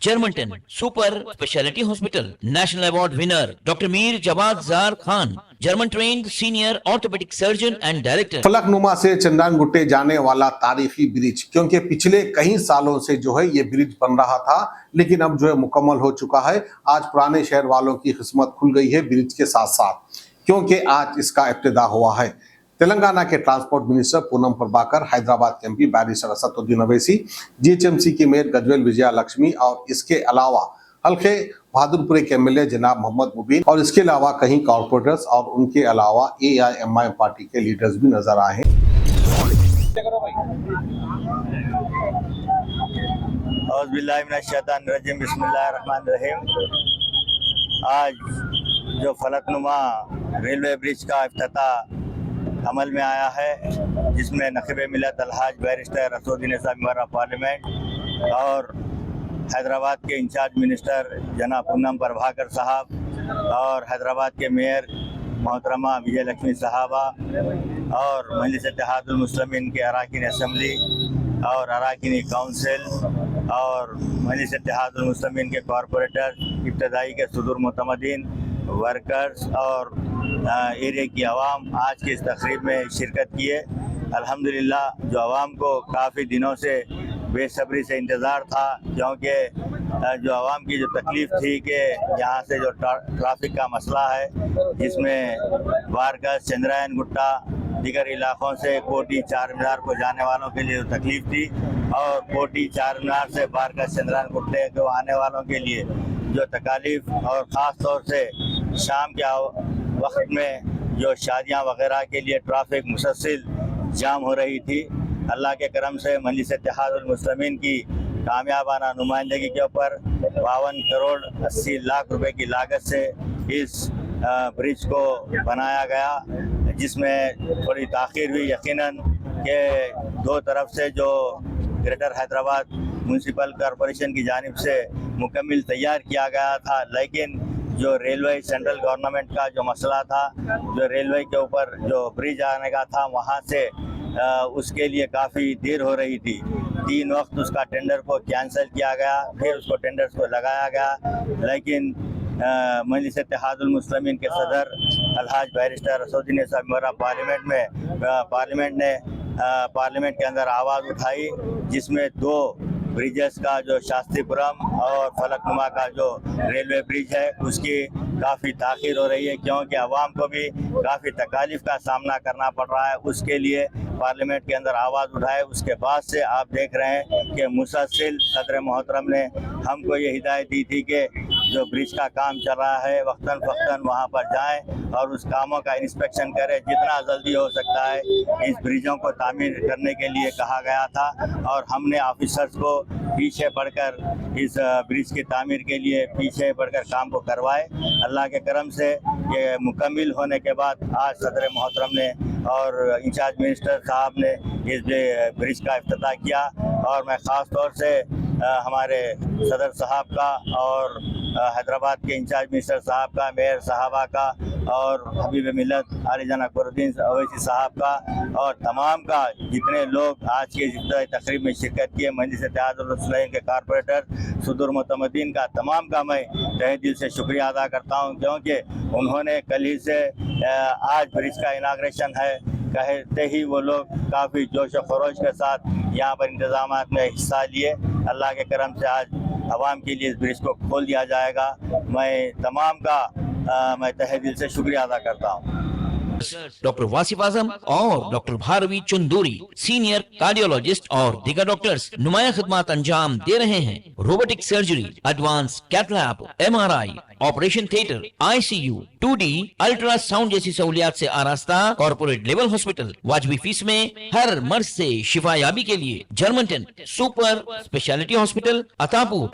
Germanton super speciality hospital, national award winner doctor Mir Jawad Jar Khan, German trained senior orthopaedic surgeon and director. Falaknuma से चंद्रायनगुट्टे जाने वाला तारीखी bridge, क्योंकि पिछले कई सालों से जो है ये ब्रिज बन रहा था, लेकिन अब जो है मुकम्मल हो चुका है। आज पुराने शहर वालों की किस्मत खुल गई है ब्रिज के साथ साथ, क्योंकि आज इसका इब्तिदा हुआ है। तेलंगाना के ट्रांसपोर्ट मिनिस्टर पूनम प्रभाकर, हैदराबाद के MP barrister Asaduddin Owaisi, GHMC की मेयर गजवेल विजया लक्ष्मी और इसके अलावा हल्के बहादुरपुर के एमएलए जनाब मोहम्मद मुबीन और इसके अलावा कहीं कॉर्पोरेटर्स और उनके अलावा एआईएमआईएम पार्टी के लीडर्स भी नजर आए हैं। आज जो फलकनुमा रेलवे ब्रिज का इफ्तिताह अमल में आया है, जिसमें नखीब मिलत अलहाज बैरिस्टर असदुद्दीन साहब मेंबर ऑफ पार्लियामेंट और हैदराबाद के इंचार्ज मिनिस्टर जनाब पूनम प्रभाकर साहब और हैदराबाद के मेयर मोहतरमा विजय लक्ष्मी साहबा और मजलिस इत्तेहादुल मुस्लिमीन के अरकान असम्बली और अरकान काउंसिल और मजलिस इत्तेहादुल मुस्लिमीन के कॉरपोरेटर, इब्तदाई के सुदूर मुतमदीन, वर्कर्स और एरिया की आवाम आज की इस तकरीब में शिरकत किए। अल्हम्दुलिल्लाह जो आवाम को काफ़ी दिनों से बेसब्री से इंतज़ार था, क्योंकि जो आवाम की जो तकलीफ़ थी कि यहाँ से जो ट्रैफिक का मसला है, जिसमें बारगज, चंद्रायनगुट्टा, दीगर इलाकों से कोटी चार मीनार को जाने वालों के लिए तकलीफ़ थी और कोटी चार मीनार से बारगज, चंद्रायनगुट्टे को आने वालों के लिए जो तकालीफ और ख़ास तौर से शाम के वक्त में जो शादियां वगैरह के लिए ट्रैफिक मुसलसल जाम हो रही थी, अल्लाह के करम से मजलिस इत्तेहादुल मुस्लिमीन की कामयाबाना नुमाइंदगी के ऊपर 52 करोड़ 80 लाख रुपए की लागत से इस ब्रिज को बनाया गया, जिसमें थोड़ी ताख़ीर हुई यकीनन कि दो तरफ से जो ग्रेटर हैदराबाद म्यूनसिपल कॉरपोरेशन की जानिब से मुकम्मल तैयार किया गया था, लेकिन जो रेलवे सेंट्रल गवर्नमेंट का जो मसला था, जो रेलवे के ऊपर जो ब्रिज आने का था, वहाँ से उसके लिए काफ़ी देर हो रही थी। 3 वक्त उसका टेंडर को कैंसिल किया गया, फिर उसको टेंडर्स को लगाया गया, लेकिन मजलिस इत्तेहादुल मुस्लिमीन के सदर अलहाज बैरिस्टर असदुद्दीन साहब मेंबर ऑफ पार्लियामेंट ने पार्लियामेंट के अंदर आवाज़ उठाई, जिसमें 2 ब्रिजेस का जो शास्त्रीपुरम और फलकनुमा का जो रेलवे ब्रिज है उसकी काफ़ी ताख़ीर हो रही है, क्योंकि आवाम को भी काफ़ी तकालीफ का सामना करना पड़ रहा है। उसके लिए पार्लियामेंट के अंदर आवाज़ उठाए। उसके बाद से आप देख रहे हैं कि मुसलसल सदर मोहतरम ने हमको ये हिदायत दी थी कि जो ब्रिज का काम चल रहा है वक्तन फ़क्तन वहाँ पर जाएं और उस कामों का इंस्पेक्शन करें। जितना जल्दी हो सकता है इस ब्रिजों को तामीर करने के लिए कहा गया था और हमने ऑफिसर्स को पीछे पड़कर इस ब्रिज की तामीर के लिए पीछे पड़कर काम को करवाए। अल्लाह के करम से ये मुकम्मल होने के बाद आज सदर मोहतरम ने और इंचार्ज मिनिस्टर साहब ने इस ब्रिज का इफ्तिताह किया और मैं ख़ास तौर से हमारे सदर साहब का और हैदराबाद के इंचार्ज मिनिस्टर साहब का, मेयर साहबा का और हबीब मिलत आली जनाब अकबरुद्दीन अवैसी साहब का और तमाम का जितने लोग आज की तकरीब में शिरकत किए, मजलिस इत्तेहादुल मुस्लिमीन के कॉरपोरेटर सुदूर मुतमदीन का तमाम का मैं तहे दिल से शुक्रिया अदा करता हूँ, क्योंकि उन्होंने कल ही से आज ब्रिज का इनाग्रेशन है कहते ही वो लोग काफ़ी जोश व खरोश के साथ यहाँ पर इंतजामात में हिस्सा लिए। अल्लाह के करम से आज आवाम के लिए इस ब्रिज को खोल दिया जाएगा। मैं तमाम का मैं तहे दिल से शुक्रिया अदा करता हूँ। डॉक्टर वासिफ आजम और doctor Bharvi Chanduri, senior cardiologist और दीगर डॉक्टर्स नुमाया खिदमत अंजाम दे रहे हैं। Robotic surgery, advance cath lab, MRI, operation theatre, ICU, 2D ultrasound जैसी सहूलियात से आरास्ता कॉर्पोरेट लेवल हॉस्पिटल। वाजबी फीस में हर मर्ज से शिफायाबी के लिए Germanten super speciality hospital, Attapur.